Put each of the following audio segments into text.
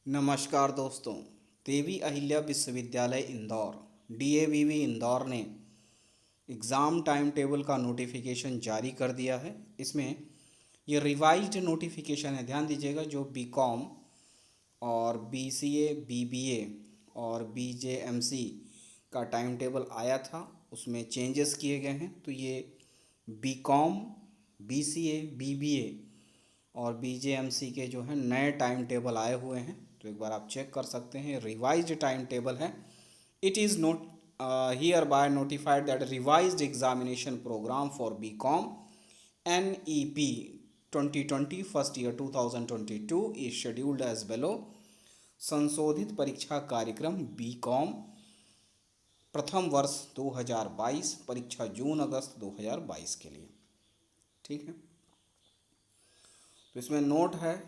नमस्कार दोस्तों। देवी अहिल्या विश्वविद्यालय इंदौर डीएवीवी इंदौर ने एग्ज़ाम टाइम टेबल का नोटिफिकेशन जारी कर दिया है। इसमें ये रिवाइज्ड नोटिफिकेशन है, ध्यान दीजिएगा। जो बीकॉम और बीसीए, बीबीए और बीजेएमसी का टाइम टेबल आया था उसमें चेंजेस किए गए हैं। तो ये बीकॉम, बीसीए, बीबीए और बीजेएमसी के जो हैं नए टाइम टेबल आए हुए हैं। तो एक बार आप चेक कर सकते हैं, रिवाइज्ड टाइम टेबल है। It is note here by notified that revised examination program for BCom NEP 2020 first year 2022 is scheduled as below. संशोधित परीक्षा कार्यक्रम बीकॉम प्रथम वर्ष 2022, परीक्षा जून अगस्त 2022 के लिए। ठीक है, तो इसमें नोट है,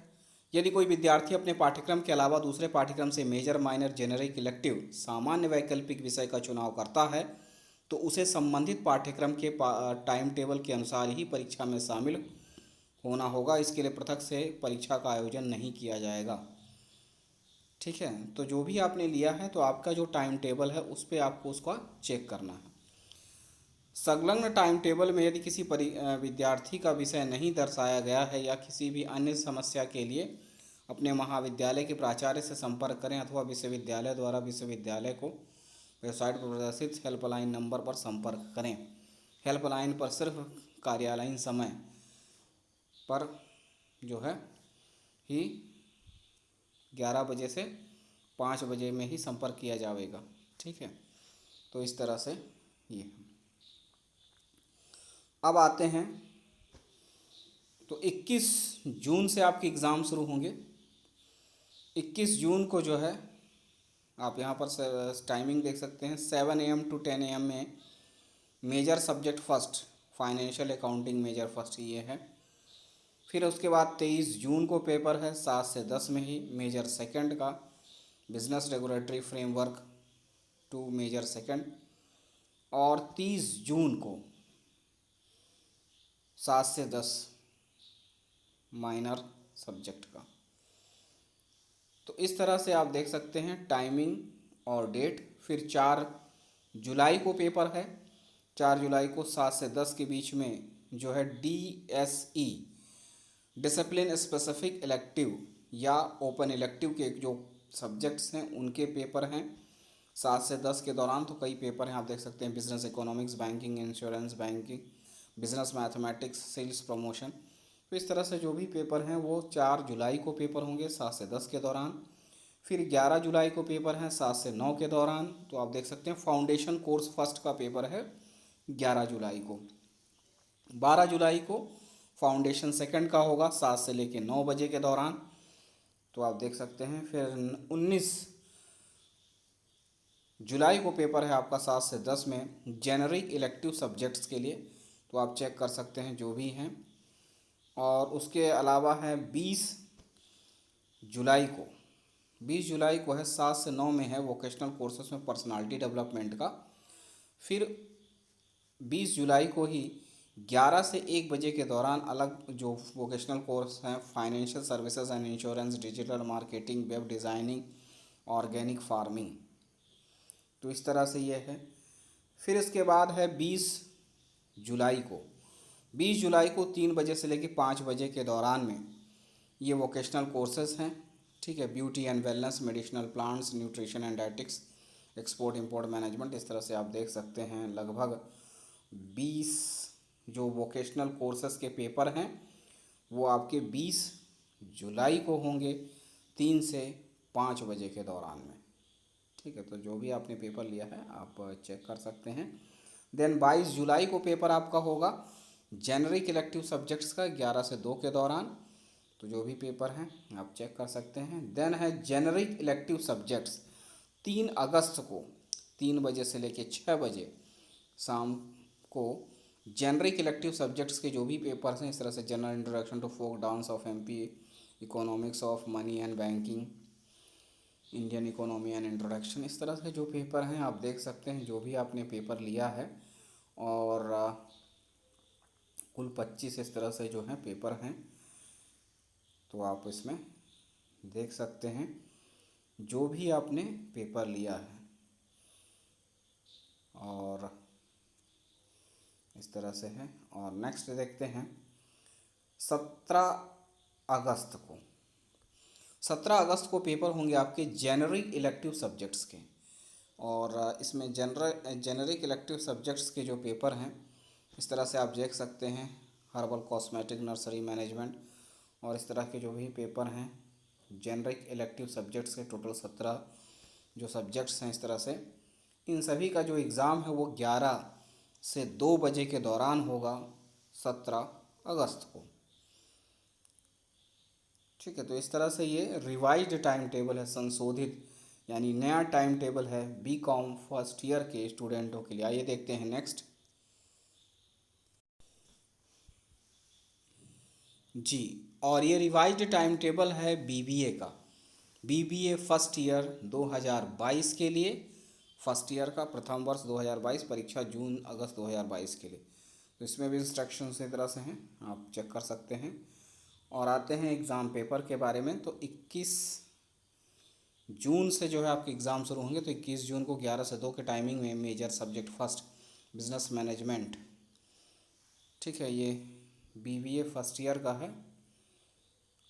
यदि कोई विद्यार्थी अपने पाठ्यक्रम के अलावा दूसरे पाठ्यक्रम से मेजर, माइनर, जेनरिक, इलेक्टिव, सामान्य वैकल्पिक विषय का चुनाव करता है तो उसे संबंधित पाठ्यक्रम के टाइम टेबल के अनुसार ही परीक्षा में शामिल होना होगा। इसके लिए पृथक से परीक्षा का आयोजन नहीं किया जाएगा। ठीक है, तो जो भी आपने लिया है तो आपका जो टाइम टेबल है उस पर आपको उसका चेक करना है। संलग्न टाइम टेबल में यदि किसी विद्यार्थी का विषय नहीं दर्शाया गया है या किसी भी अन्य समस्या के लिए अपने महाविद्यालय के प्राचार्य से संपर्क करें अथवा विश्वविद्यालय द्वारा विश्वविद्यालय को वेबसाइट पर प्रदर्शित हेल्पलाइन नंबर पर संपर्क करें। हेल्पलाइन पर सिर्फ कार्यालयीन समय पर जो है ही 11 बजे से 5 बजे में ही संपर्क किया जाएगा। ठीक है, तो इस तरह से ये। अब आते हैं, तो 21 जून से आपके एग्ज़ाम शुरू होंगे। 21 जून को जो है आप यहाँ पर टाइमिंग देख सकते हैं, 7 AM to 10 AM में major subject first, financial accounting major first ये है। फिर उसके बाद 23 जून को पेपर है 7 से 10 में ही मेजर सेकंड का, business regulatory framework 2 major second. और 30 जून को 7 से 10 माइनर सब्जेक्ट का। तो इस तरह से आप देख सकते हैं टाइमिंग और डेट। फिर 4 जुलाई को पेपर है। 4 जुलाई को 7 से 10 के बीच में जो है DSE, डिसिप्लिन स्पेसिफिक इलेक्टिव या ओपन इलेक्टिव के जो सब्जेक्ट्स हैं उनके पेपर हैं 7 से 10 के दौरान। तो कई पेपर हैं, आप देख सकते हैं, business economics, banking, insurance, banking, business mathematics, sales promotion. तो इस तरह से जो भी पेपर हैं वो 4 जुलाई को पेपर होंगे 7 से 10 के दौरान। फिर 11 जुलाई को पेपर हैं 7 से 9 के दौरान। तो आप देख सकते हैं फाउंडेशन कोर्स फर्स्ट का पेपर है 11 जुलाई को। 12 जुलाई को फाउंडेशन सेकंड का होगा 7 से लेकर 9 बजे के दौरान। तो आप देख सकते हैं। फिर 19 जुलाई को पेपर है आपका 7 से 10 में जेनरिक इलेक्टिव सब्जेक्ट्स के लिए। तो आप चेक कर सकते हैं जो भी हैं। और उसके अलावा है 20 जुलाई को, 20 जुलाई को है 7 से 9 में है वोकेशनल कोर्सेस में पर्सनालिटी डेवलपमेंट का। फिर 20 जुलाई को ही 11 से 1 बजे के दौरान अलग जो वोकेशनल कोर्स हैं financial services and insurance, digital marketing, web designing, organic farming. तो इस तरह से ये है। फिर इसके बाद है 20 जुलाई को, 20 जुलाई को 3 बजे से लेकर 5 बजे के दौरान में ये वोकेशनल कोर्सेज हैं। ठीक है, beauty and wellness, medicinal plants, nutrition and dietetics, export import management. इस तरह से आप देख सकते हैं लगभग 20 जो वोकेशनल कोर्सेज के पेपर हैं वो आपके 20 जुलाई को होंगे 3 से 5 बजे के दौरान में। ठीक है, तो जो भी आपने पेपर लिया है आप चेक कर सकते हैं। देन 22 जुलाई को पेपर आपका होगा जेनरिक इलेक्टिव सब्जेक्ट्स का 11 से 2 के दौरान। तो जो भी पेपर हैं आप चेक कर सकते हैं। देन है जेनरिक इलेक्टिव सब्जेक्ट्स 3 अगस्त को 3 बजे से लेकर 6 बजे शाम को जेनरिक इलेक्टिव सब्जेक्ट्स के जो भी पेपर्स हैं, इस तरह से general introduction to folk dance of MP, economics of money and banking, Indian economy and introduction, इस तरह से जो पेपर हैं आप देख सकते हैं जो भी आपने पेपर लिया है। और कुल 25 इस तरह से जो हैं पेपर हैं। तो आप इसमें देख सकते हैं जो भी आपने पेपर लिया है। और इस तरह से है। और नेक्स्ट देखते हैं 17 अगस्त को। 17 अगस्त को पेपर होंगे आपके जेनरिक इलेक्टिव सब्जेक्ट्स के। और इसमें जेनरिक इलेक्टिव सब्जेक्ट्स के जो पेपर हैं, इस तरह से आप देख सकते हैं, हर्बल कॉस्मेटिक, नर्सरी मैनेजमेंट, और इस तरह के जो भी पेपर हैं जेनरिक इलेक्टिव सब्जेक्ट्स के, टोटल 17 जो सब्जेक्ट्स हैं इस तरह से, इन सभी का जो एग्ज़ाम है वो 11 से 2 बजे के दौरान होगा 17 अगस्त को। ठीक है, तो इस तरह से ये रिवाइज्ड टाइम टेबल है, संशोधित यानी नया टाइम टेबल है बीकॉम फर्स्ट ईयर के स्टूडेंटों के लिए। आइए देखते हैं नेक्स्ट। जी, और ये रिवाइज्ड टाइम टेबल है बीबीए का। बीबीए फर्स्ट ईयर 2022 के लिए, फर्स्ट ईयर का प्रथम वर्ष 2022, परीक्षा जून अगस्त 2022 के लिए। तो इसमें भी इंस्ट्रक्शन इस तरह से हैं, आप चेक कर सकते हैं। और आते हैं एग्ज़ाम पेपर के बारे में। तो 21 जून से जो है आपके एग्ज़ाम शुरू होंगे। तो 21 जून को 11 से 2 के टाइमिंग में major subject first business management. ठीक है, ये बीबीए फर्स्ट ईयर का है।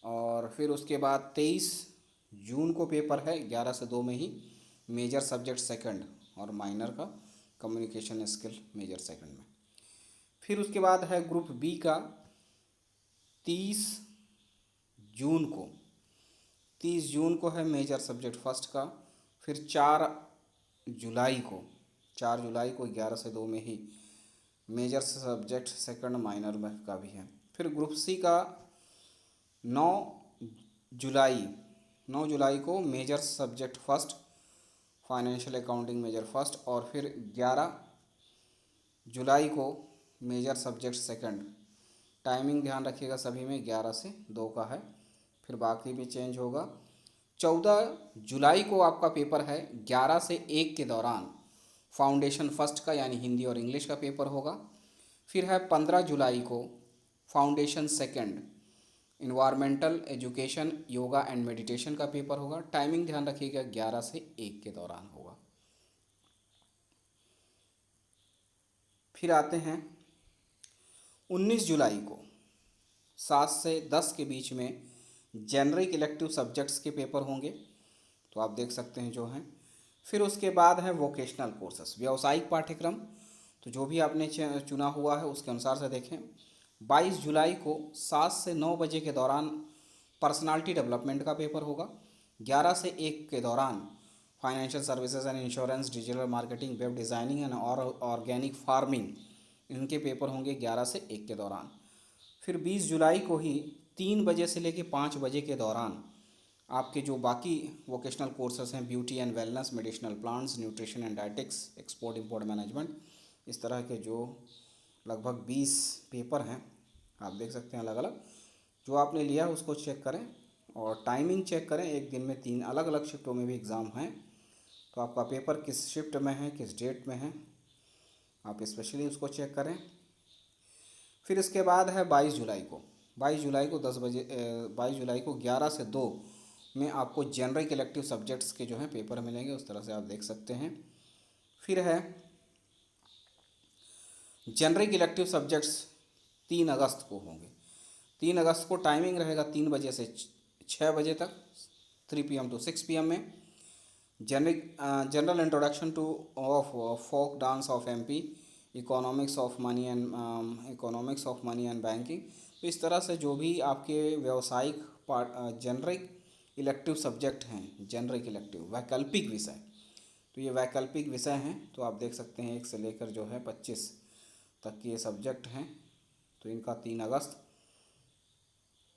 और फिर उसके बाद 23 जून को पेपर है 11 से 2 में ही, मेजर सब्जेक्ट सेकंड और माइनर का कम्युनिकेशन स्किल मेजर सेकंड में। फिर उसके बाद है ग्रुप बी का 30 जून को। 30 जून को है मेजर सब्जेक्ट फर्स्ट का। फिर 4 जुलाई को, 4 जुलाई को 11 से 2 में ही मेजर सब्जेक्ट सेकंड माइनर में का भी है। फिर ग्रुप सी का 9 जुलाई 9 जुलाई को major subject first financial accounting major first. और फिर 11 जुलाई को मेजर सब्जेक्ट सेकंड। टाइमिंग ध्यान रखिएगा, सभी में 11 से 2 का है, फिर बाकी भी चेंज होगा। 14 जुलाई को आपका पेपर है 11 से 1 के दौरान, फाउंडेशन फर्स्ट का यानी हिंदी और इंग्लिश का पेपर होगा। फिर है 15 जुलाई को foundation second environmental education yoga and meditation का पेपर होगा। टाइमिंग ध्यान रखिएगा 11 से 1 के दौरान होगा। फिर आते हैं 19 जुलाई को 7 से 10 के बीच में जेनरिक इलेक्टिव सब्जेक्ट्स के पेपर होंगे, तो आप देख सकते हैं जो हैं। फिर उसके बाद है वोकेशनल कोर्सेस, व्यावसायिक पाठ्यक्रम। तो जो भी आपने चुना हुआ है उसके अनुसार से देखें। 22 जुलाई को 7 से 9 बजे के दौरान पर्सनालिटी डेवलपमेंट का पेपर होगा। 11 से 1 के दौरान financial services and insurance, digital marketing, web designing and और ऑर्गेनिक फार्मिंग, इनके पेपर होंगे 11 से 1 के दौरान। फिर 20 जुलाई को ही 3 बजे से लेकर 5 बजे के दौरान आपके जो बाकी वोकेशनल कोर्सेज हैं, beauty and wellness, medicinal plants, nutrition and dietetics, export import management, इस तरह के जो लगभग 20 पेपर हैं, आप देख सकते हैं अलग अलग। जो आपने लिया है उसको चेक करें और टाइमिंग चेक करें। एक दिन में 3 अलग अलग शिफ्टों में भी एग्ज़ाम हैं, तो आपका पेपर किस शिफ्ट में है, किस डेट में है, आप स्पेशली उसको चेक करें। फिर इसके बाद है 22 जुलाई को। 22 जुलाई को 10 बजे 22 जुलाई को 11 से 2 में आपको जेनरिक इलेक्टिव सब्जेक्ट्स के जो हैं पेपर मिलेंगे, उस तरह से आप देख सकते हैं। फिर है जेनरिक इलेक्टिव सब्जेक्ट्स 3 अगस्त को होंगे। 3 अगस्त को टाइमिंग रहेगा 3 बजे से 6 बजे तक, 3 PM to 6 PM में। General introduction to of folk dance of MP, economics of money and banking. तो इस तरह से जो भी आपके व्यावसायिक पार्ट जेनरिक इलेक्टिव सब्जेक्ट हैं, जेनरिक इलेक्टिव वैकल्पिक विषय, तो ये वैकल्पिक विषय हैं। तो आप देख सकते हैं 1 से लेकर जो है 25 तक के ये सब्जेक्ट हैं। तो इनका 3 अगस्त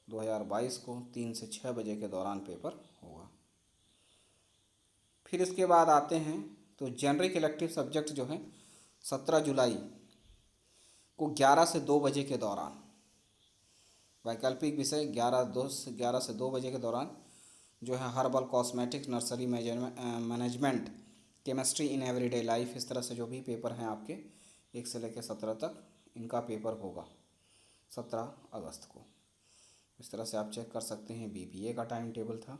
2022 को 3 से 6 बजे के दौरान पेपर होगा। फिर इसके बाद आते हैं तो जेनरिक इलेक्टिव सब्जेक्ट जो हैं 17 जुलाई को 11 से 2 बजे के दौरान, वैकल्पिक विषय 11 से 2 बजे के दौरान जो है herbal cosmetics, nursery management, chemistry in everyday life, इस तरह से जो भी पेपर हैं आपके 1 से लेकर 17 तक, इनका पेपर होगा 17 अगस्त को। इस तरह से आप चेक कर सकते हैं। बीबीए का टाइम टेबल था,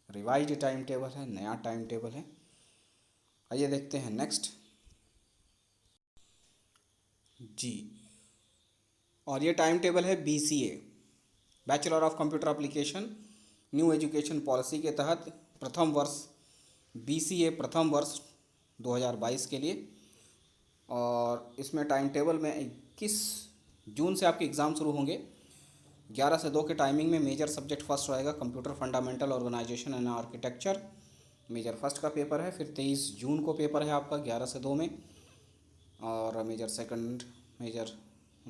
रिवाइज्ड टाइम टेबल है, नया टाइम टेबल है। आइए देखते हैं नेक्स्ट। जी, और ये टाइम टेबल है BCA, bachelor of computer application new education policy के तहत प्रथम वर्ष, BCA प्रथम वर्ष 2022 के लिए। और इसमें टाइम टेबल में 21 जून से आपके एग्ज़ाम शुरू होंगे। 11 से 2 के टाइमिंग में मेजर सब्जेक्ट फर्स्ट रहेगा computer fundamental, organization and architecture, major first का पेपर है। फिर 23 जून को पेपर है आपका 11 से 2 में, और मेजर सेकंड, मेजर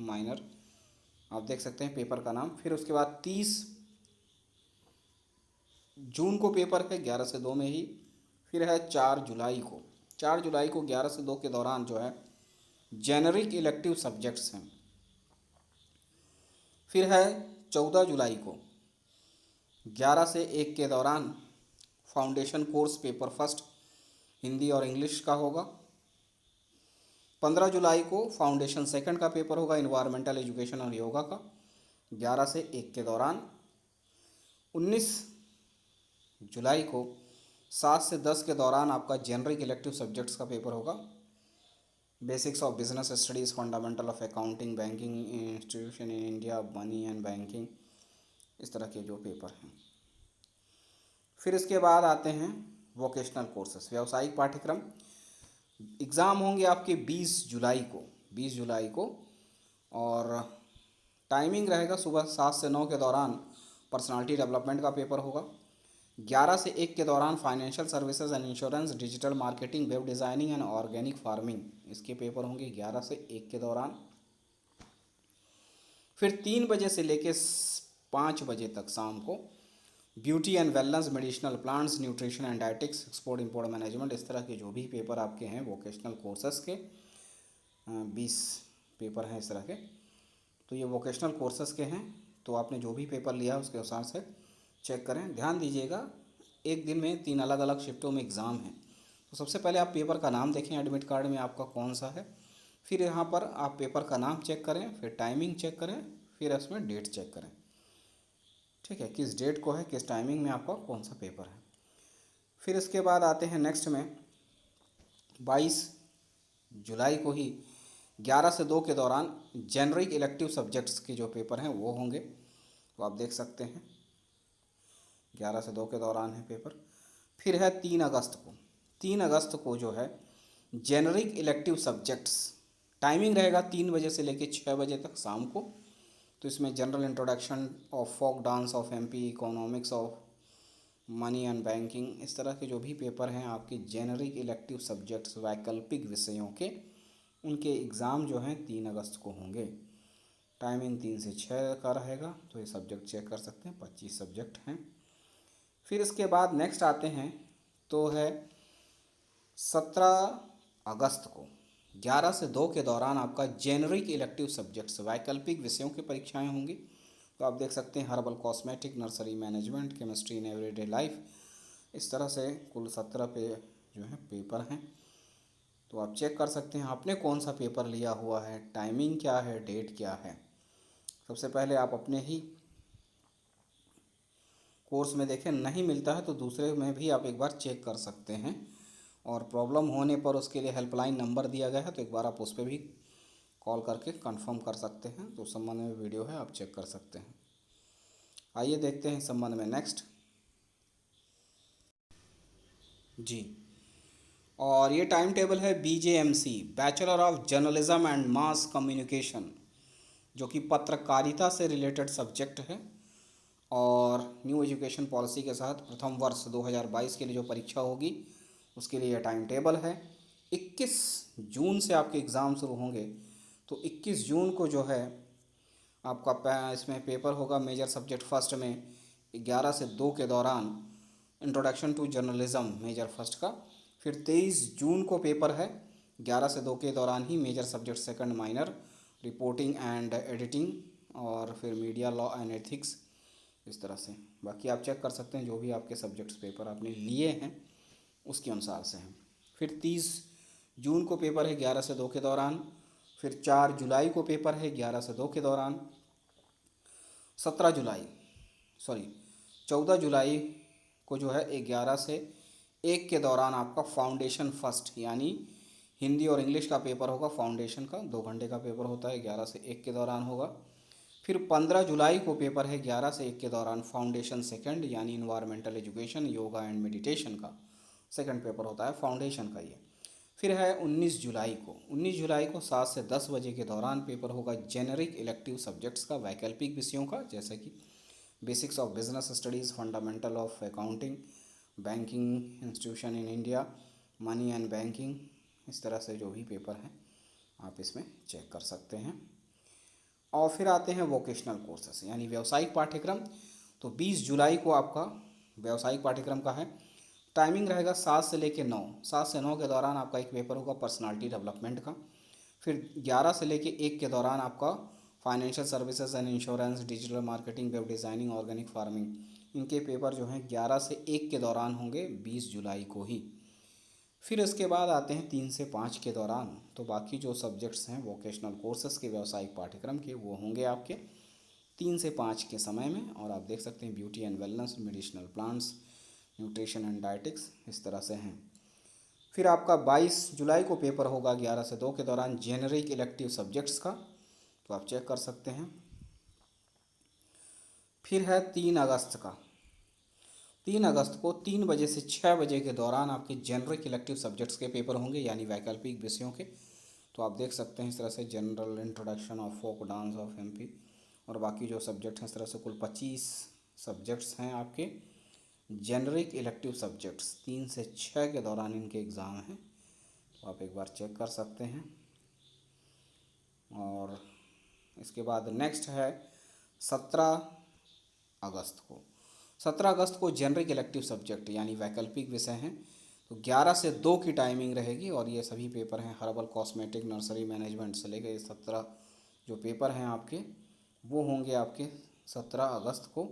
माइनर, आप देख सकते हैं पेपर का नाम। फिर उसके बाद 30 जून को पेपर है 11 से 2 में ही। फिर है 4 जुलाई को, 4 जुलाई को 11 से 2 के दौरान जो है जेनरिक इलेक्टिव सब्जेक्ट्स हैं। फिर है 14 जुलाई को 11 से 1 के दौरान foundation course paper first Hindi और इंग्लिश का होगा। 15 जुलाई को फाउंडेशन सेकंड का पेपर होगा इन्वायरमेंटल एजुकेशन और योगा का, 11 से 1 के दौरान। 19 जुलाई को 7 से 10 के दौरान आपका जेनरिक इलेक्टिव सब्जेक्ट्स का पेपर होगा, basics of business studies, fundamental of accounting, banking institution in India, money and banking, इस तरह के जो पेपर हैं। फिर इसके बाद आते हैं वोकेशनल कोर्सेस, व्यावसायिक पाठ्यक्रम। एग्ज़ाम होंगे आपके 20 जुलाई को, 20 जुलाई को, और टाइमिंग रहेगा सुबह 7 से 9 के दौरान पर्सनालिटी डेवलपमेंट का पेपर होगा। 11 से 1 के दौरान financial services and insurance, digital marketing, web designing and organic farming, इसके पेपर होंगे 11 से 1 के दौरान। फिर 3 बजे से लेके 5 बजे तक शाम को beauty and wellness, medicinal plants, nutrition and dietetics, export import management, इस तरह के जो भी पेपर आपके हैं वोकेशनल कोर्सेस के, 20 पेपर हैं इस तरह के। तो ये वोकेशनल कोर्सेस के हैं, तो आपने जो भी पेपर लिया है उसके अनुसार से चेक करें। ध्यान दीजिएगा, एक दिन में 3 अलग अलग शिफ्टों में एग्ज़ाम है। तो सबसे पहले आप पेपर का नाम देखें एडमिट कार्ड में आपका कौन सा है, फिर यहाँ पर आप पेपर का नाम चेक करें, फिर टाइमिंग चेक करें, फिर इसमें डेट चेक करें। ठीक है, किस डेट को है, किस टाइमिंग में आपका कौन सा पेपर है। फिर इसके बाद आते हैं नेक्स्ट में 22 जुलाई को ही 11 से 2 के दौरान जेनरिक इलेक्टिव सब्जेक्ट्स के जो पेपर हैं वो होंगे, तो आप देख सकते हैं 11 से 2 के दौरान है पेपर। फिर है 3 अगस्त को, 3 अगस्त को जो है जेनरिक इलेक्टिव सब्जेक्ट्स, टाइमिंग रहेगा 3 बजे से लेकर 6 बजे तक शाम को। तो इसमें general introduction of folk dance of MP, economics of money and banking, इस तरह के जो भी पेपर हैं आपके जेनरिक इलेक्टिव सब्जेक्ट्स, वैकल्पिक विषयों के, उनके एग्ज़ाम जो हैं 3 अगस्त को होंगे। टाइमिंग 3 से 6 का रहेगा, तो ये सब्जेक्ट चेक कर सकते हैं, 25 सब्जेक्ट हैं। फिर इसके बाद नेक्स्ट आते हैं, तो है 17 अगस्त को 11 से 2 के दौरान आपका जेनरिक इलेक्टिव सब्जेक्ट्स, वैकल्पिक विषयों की परीक्षाएं होंगी। तो आप देख सकते हैं herbal cosmetic, nursery management, chemistry in everyday life, इस तरह से कुल 17 पे जो है पेपर हैं। तो आप चेक कर सकते हैं आपने कौन सा पेपर लिया हुआ है, टाइमिंग क्या है, डेट क्या है। सबसे पहले आप अपने ही कोर्स में देखें, नहीं मिलता है तो दूसरे में भी आप एक बार चेक कर सकते हैं, और प्रॉब्लम होने पर उसके लिए हेल्पलाइन नंबर दिया गया है, तो एक बार आप उस पर भी कॉल करके कंफर्म कर सकते हैं। तो उस संबंध में वीडियो है, आप चेक कर सकते हैं। आइए देखते हैं इस संबंध में नेक्स्ट। जी, और ये टाइम टेबल है BJMC, bachelor of journalism and mass communication, जो कि पत्रकारिता से रिलेटेड सब्जेक्ट है। और न्यू एजुकेशन पॉलिसी के साथ प्रथम वर्ष 2022 के लिए जो परीक्षा होगी उसके लिए यह टाइम टेबल है। 21 जून से आपके एग्ज़ाम शुरू होंगे, तो 21 जून को जो है आपका इसमें पेपर होगा मेजर सब्जेक्ट फर्स्ट में 11 से 2 के दौरान introduction to journalism major first का। फिर 23 जून को पेपर है 11 से 2 के दौरान ही major subject second minor, reporting and editing, और फिर मीडिया लॉ एंड एथिक्स, इस तरह से। बाकी आप चेक कर सकते हैं जो भी आपके सब्जेक्ट्स पेपर आपने लिए हैं उसके अनुसार से हैं। फिर 30 जून को पेपर है 11 से 2 के दौरान। फिर 4 जुलाई को पेपर है 11 से 2 के दौरान। 17 जुलाई, सॉरी 14 जुलाई को जो है 11 से 1 के दौरान आपका फाउंडेशन फर्स्ट यानी हिंदी और इंग्लिश का पेपर होगा। फाउंडेशन का 2 घंटे का पेपर होता है, 11 से 1 के दौरान होगा। फिर 15 जुलाई को पेपर है 11 से 1 के दौरान फाउंडेशन सेकंड यानी environmental education, yoga and meditation का सेकंड पेपर होता है फाउंडेशन का ये। फिर है 19 जुलाई को 7 से 10 बजे के दौरान पेपर होगा जेनरिक इलेक्टिव सब्जेक्ट्स का, वैकल्पिक विषयों का, जैसे कि basics of business studies, fundamental of accounting, banking institution in India, money and banking. इस तरह से जो भी पेपर हैं आप इसमें चेक कर सकते हैं। और फिर आते हैं वोकेशनल कोर्सेस यानी व्यावसायिक पाठ्यक्रम। तो 20 जुलाई को आपका व्यावसायिक पाठ्यक्रम का है। टाइमिंग रहेगा 7 से लेके 9, 7 से 9 के दौरान आपका एक पेपर होगा पर्सनालिटी डेवलपमेंट का। फिर 11 से लेके 1 के दौरान आपका financial services and insurance, digital marketing, web designing, organic farming, इनके पेपर जो हैं 11 से 1 के दौरान होंगे 20 जुलाई को ही। फिर इसके बाद आते हैं 3 से 5 के दौरान। तो बाकी जो सब्जेक्ट्स हैं वोकेशनल कोर्सेज़ के व्यावसायिक पाठ्यक्रम के वो होंगे आपके 3 से 5 के समय में। और आप देख सकते हैं beauty and wellness, medicinal plants, nutrition and dietetics, इस तरह से हैं। फिर आपका 22 जुलाई को पेपर होगा 11 से 2 के दौरान जेनरिक इलेक्टिव सब्जेक्ट्स का, तो आप चेक कर सकते हैं। फिर है 3 अगस्त का। 3 अगस्त को 3 बजे से 6 बजे के दौरान आपके जेनरिक इलेक्टिव सब्जेक्ट्स के पेपर होंगे यानी वैकल्पिक विषयों के। तो आप देख सकते हैं इस तरह से general introduction of folk dance of MP और बाकी जो सब्जेक्ट हैं, इस तरह से कुल 25 सब्जेक्ट्स हैं आपके जेनरिक इलेक्टिव सब्जेक्ट्स। 3 से 6 के दौरान इनके एग्ज़ाम हैं, तो आप एक बार चेक कर सकते हैं। और इसके बाद नेक्स्ट है 17 अगस्त को। 17 अगस्त को जेनरिक इलेक्टिव सब्जेक्ट यानी वैकल्पिक विषय हैं, तो 11 से 2 की टाइमिंग रहेगी। और ये सभी पेपर हैं हर्बल, कॉस्मेटिक, नर्सरी मैनेजमेंट से लेकर 17 जो पेपर हैं आपके वो होंगे आपके 17 अगस्त को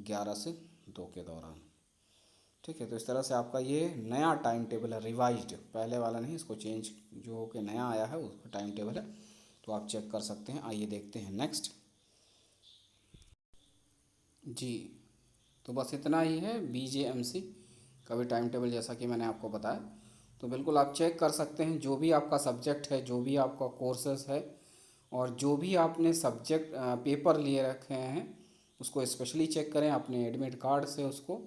11 से 2 के दौरान। ठीक है, तो इस तरह से आपका ये नया टाइम टेबल है, रिवाइज्ड, पहले वाला नहीं, इसको चेंज जो हो के नया आया है उसका टाइम टेबल है, तो आप चेक कर सकते हैं। आइए देखते हैं नेक्स्ट। जी, तो बस इतना ही है BJMC का भी टाइम टेबल, जैसा कि मैंने आपको बताया। तो बिल्कुल आप चेक कर सकते हैं जो भी आपका सब्जेक्ट है, जो भी आपका कोर्सेस है और जो भी आपने सब्जेक्ट पेपर लिए रखे हैं उसको स्पेशली चेक करें, अपने एडमिट कार्ड से उसको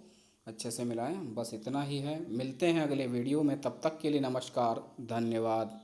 अच्छे से मिलाएं। बस इतना ही है, मिलते हैं अगले वीडियो में, तब तक के लिए नमस्कार, धन्यवाद।